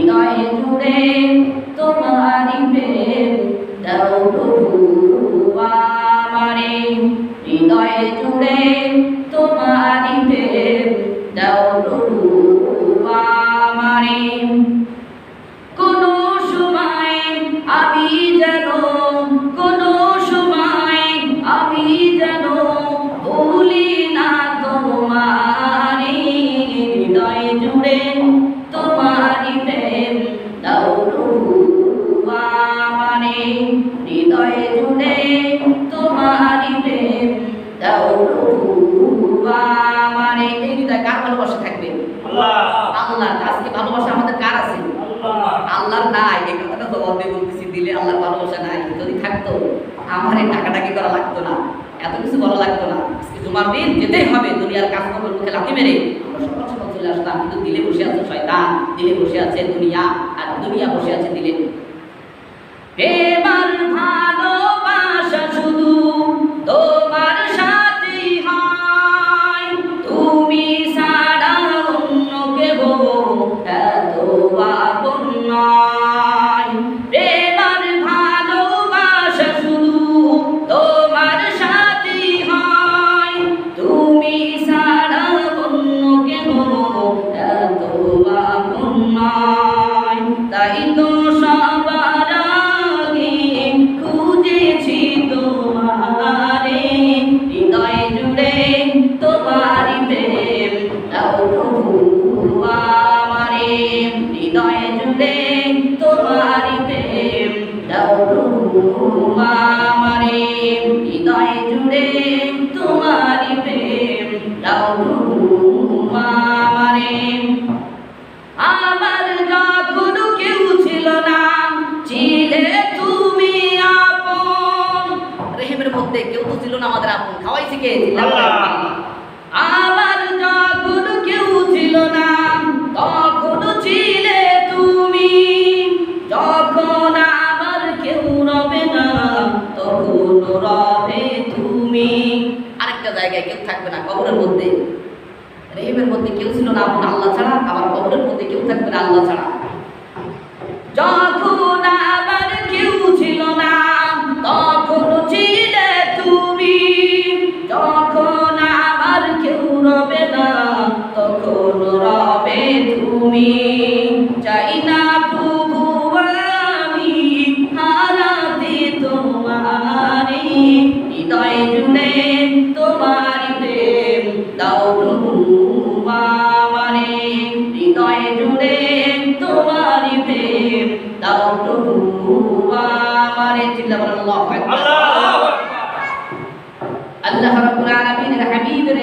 হৃদয় জুড়ে তোমারি প্রেম দাও প্রভু আমারে হৃদয় জুড়ে তোমারি প্রেম দাও প্রভু আমারে কোনো সময় আমি যেন কোনো সময় আমি যেন ভুলি না তোমারে হৃদয় জুড়ে তোমারি প্রেম দাও প্রভু আমারে হৃদয় জুড়ে তোমারি প্রেম দাও প্রভু আমারে। এই হৃদয় কার ভালোবাসা থাকবে? আল্লাহ। আজকে ভালোবাসা আমাদের কার আছে? আল্লাহর নাই। এই কথাটা জবাব দিয়ে বলতেছি, দিলে আল্লাহর ভালোবাসা নাই। যদি থাকতো আমার এই টাকাটাকি করা লাগতো না, এত কিছু বলা লাগতো না। আজকে জুমার দিন যেতেই হবে, দুনিয়ার কাজ করার মুখে লাথি মেরে আমরা সকাল সকাল চলে আসতাম। কিন্তু দিলে বসে আছে শয়তান, দিলে বসে আছে দুনিয়া, আর দুনিয়া বসে আছে দিলে। প্রেমার ভালোবাসা শুধু তোমার সাথেই হয়, তুমি ছাড়া অন্য কেউ এত আপন নয়। প্রেমার ভালোবাসা শুধু তোমার সাথেই হয়, তুমি ছাড়া অন্য কেউ এত আপন নয়। তাই তো সবার আগে খুঁজেছি তোমারে হৃদয় জুড়ে তোমারি প্রেম দাও প্রভু আমারে হৃদয় জুড়ে তোমারি প্রেম দাও প্রভু আমারে হৃদয় জুড়ে তোমারি প্রেম দাও প্রভু আমারে। আমার যখন কেউ ছিল না, ছিলে তুমি আপন। রেহেমের মধ্যে কেউ তো ছিল না আমাদের আপন, খাওয়াইছে কে? আমার যখন কেউ ছিল না, তখন ছিলে তুমি। যখন আমার কেউ রবে না, তখন রবে তুমি। আরেকটা জায়গায় কেউ থাকবে না, কবরের মধ্যে। রেহেমের মধ্যে কেউ ছিল না আপন আল্লাহ ছাড়া, আবার কবরের মধ্যে কেউ থাকবে না আল্লাহ ছাড়া। যখন আবার কেউ ছিল না, তখন ছিলে তুমি। যখন আবার কেউ রবে না, তখন রবে তুমি। চাই না প্রভু আমি হারাতে তোমারি হৃদয় জুড়ে তোমারি প্রেম দাও প্রভু আমারে হৃদয় জুড়ে তোমারি প্রেম দাও প্রভু আমারে। চিল্লাল্লাহু আল্লাহু আকবার। আল্লাহ রাব্বুল আলামিনের হাবিবের